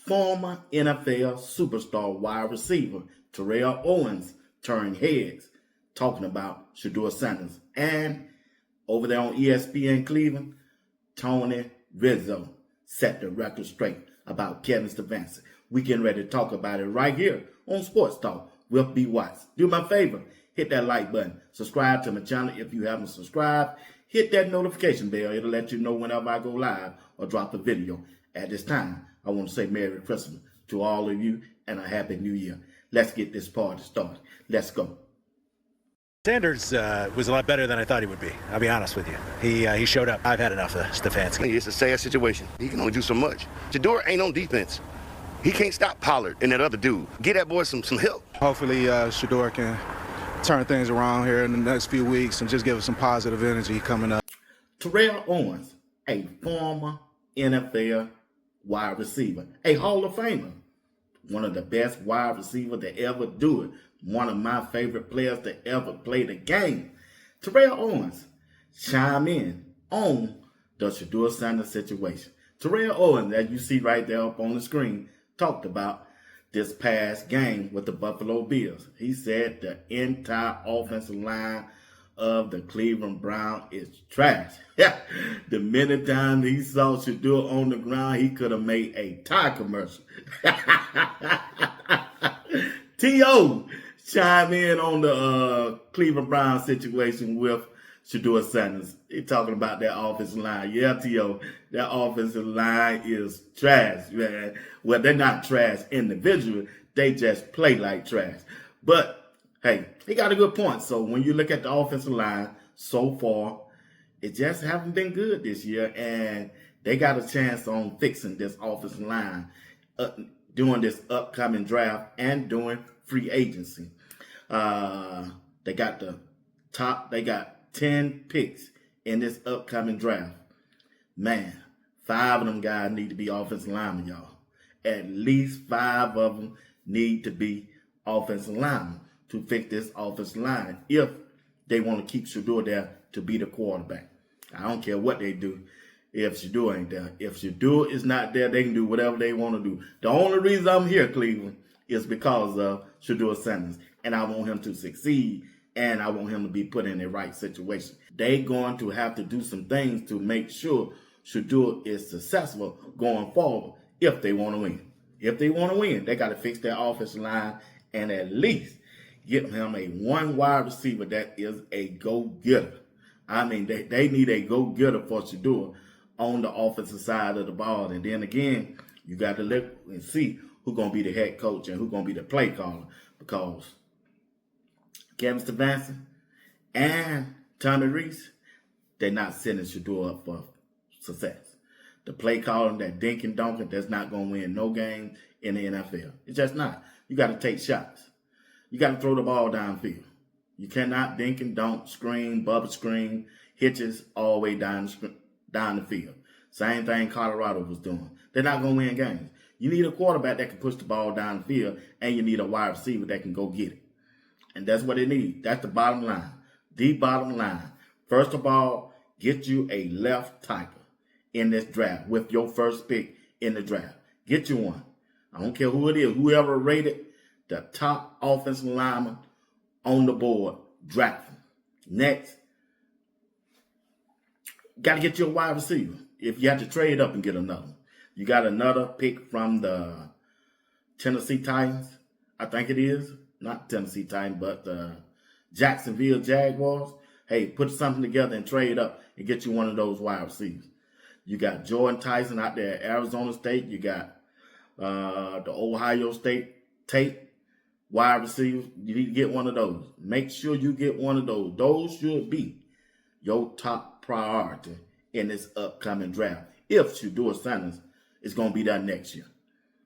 Former NFL superstar wide receiver Terrell Owens turned heads talking about Shedeur Sanders. And over there on ESPN Cleveland, Tony Rizzo set the record straight about Kevin Stefanski. We getting ready to talk about it right here on Sports Talk with B. Watts. Do me a favor, hit that like button. Subscribe to my channel if you haven't subscribed. Hit that notification bell. It'll let you know whenever I go live or drop a video. At this time, I want to say Merry Christmas to all of you and a Happy New Year. Let's get this party started. Let's go. Sanders was a lot better than I thought he would be. I'll be honest with you. He showed up. I've had enough of Stefanski. It's a sad situation. He can only do so much. Shedeur ain't on defense. He can't stop Pollard and that other dude. Get that boy some help. Hopefully Shedeur can turn things around here in the next few weeks and just give us some positive energy coming up. Terrell Owens, a former NFL wide receiver, a Hall of Famer, one of the best wide receivers to ever do it, one of my favorite players to ever play the game. Terrell Owens chime in on the Shedeur Sanders situation. Terrell Owens, as you see right there up on the screen, talked about this past game with the Buffalo Bills. He said the entire offensive line of the Cleveland Browns is trash. The many times he saw Shedeur on the ground, he could have made a tire commercial. T.O. chime in on the Cleveland Browns situation with Shedeur Sanders. He talking about that offensive line. Yeah, T.O., that offensive line is trash, man. Well, they're not trash individually. They just play like trash. But, hey, he got a good point. So when you look at the offensive line so far, it just haven't been good this year. And they got a chance on fixing this offensive line during this upcoming draft and during free agency. They got 10 picks in this upcoming draft. Man, 5 of them guys need to be offensive linemen, y'all. At least 5 of them need to be offensive linemen to fix this offensive line if they want to keep Shedeur there to be the quarterback. I don't care what they do if Shedeur ain't there. If Shedeur is not there, they can do whatever they want to do. The only reason I'm here, Cleveland, is because of Shedeur Sanders. And I want him to succeed, and I want him to be put in the right situation. They're going to have to do some things to make sure Shedeur is successful going forward if they want to win. If they want to win, they got to fix their offensive line and at least get him a one wide receiver that is a go-getter. I mean, they need a go-getter for Shedeur on the offensive side of the ball. And then again, you got to look and see who's going to be the head coach and who's going to be the play caller, because Kevin Stefanski and Tommy Reese, they're not setting Shedeur up for success. The play calling, that dink and donking, that's not going to win no game in the NFL. It's just not. You got to take shots. You got to throw the ball downfield. You cannot dink and dunk, screen, bubble screen, hitches all the way down the field. Same thing Colorado was doing. They're not going to win games. You need a quarterback that can push the ball down the field, and you need a wide receiver that can go get it. And that's what they need. That's the bottom line. The bottom line. First of all, get you a left tackle in this draft with your first pick in the draft. Get you one. I don't care who it is. Whoever rated the top offensive lineman on the board, draft him. Next, got to get you a wide receiver. If you have to trade up and get another one. You got another pick from the Tennessee Titans, I think it is. Not Tennessee Titans, but the Jacksonville Jaguars. Hey, put something together and trade up and get you one of those wide receivers. You got Jordan Tyson out there at Arizona State. You got the Ohio State Tate wide receivers. You need to get one of those. Make sure you get one of those. Those should be your top priority in this upcoming draft. If Shedeur Sanders is going to be there next year.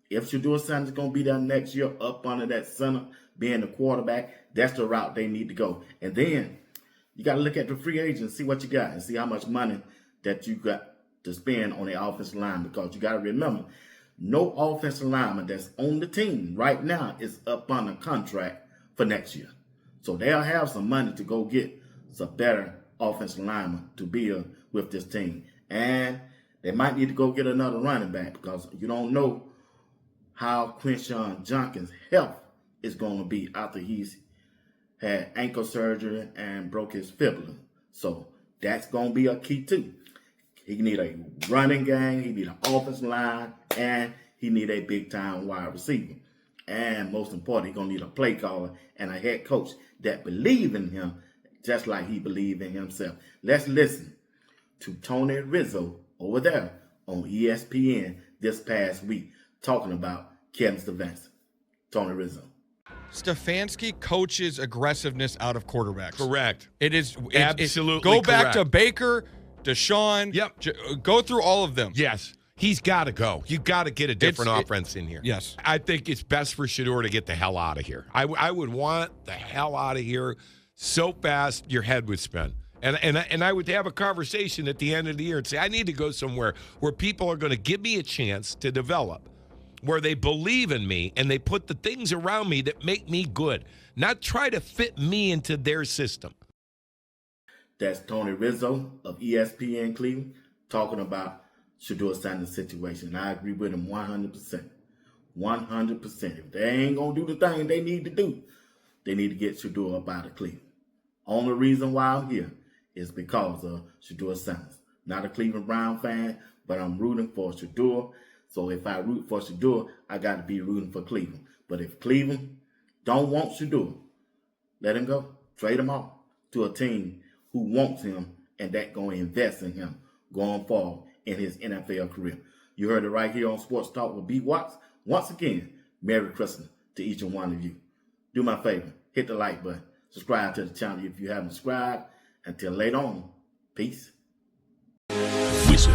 If Shedeur Sanders is going to be there next year up under that center, being the quarterback, that's the route they need to go. And then you got to look at the free agents, see what you got, and see how much money that you got to spend on the offensive line, because you got to remember, no offensive lineman that's on the team right now is up on a contract for next year. So they'll have some money to go get some better offensive linemen to build with this team. And they might need to go get another running back, because you don't know how Quinshawn Jenkins' health is going to be after he's had ankle surgery and broke his fibula. So that's going to be a key too. He need a running game, he need an offensive line, and he need a big-time wide receiver. And most important, he's going to need a play caller and a head coach that believe in him just like he believed in himself. Let's listen to Tony Rizzo over there on ESPN this past week talking about Kevin Stefanski. Tony Rizzo. Stefanski coaches aggressiveness out of quarterbacks. Correct. It is absolutely go back correct. to Baker, Deshaun. Yep. Go through all of them. Yes. He's got to go. You got to get a different offense in here. Yes. I think it's best for Shedeur to get the hell out of here. I would want the hell out of here so fast your head would spin. And I would have a conversation at the end of the year and say, I need to go somewhere where people are going to give me a chance to develop, where they believe in me and they put the things around me that make me good, not try to fit me into their system. That's Tony Rizzo of ESPN Cleveland talking about Shedeur Sanders' situation. I agree with him 100%. 100%. If they ain't going to do the thing they need to do, they need to get Shedeur up out of Cleveland. Only reason why I'm here is because of Shedeur Sanders. Not a Cleveland Brown fan, but I'm rooting for Shedeur. So if I root for Shedeur, I got to be rooting for Cleveland. But if Cleveland don't want Shedeur, let him go. Trade him off to a team who wants him and that going to invest in him going forward in his NFL career. You heard it right here on Sports Talk with B. Watts. Once again, Merry Christmas to each and one of you. Do my favor, hit the like button. Subscribe to the channel if you haven't subscribed. Until later on, peace. Wizard.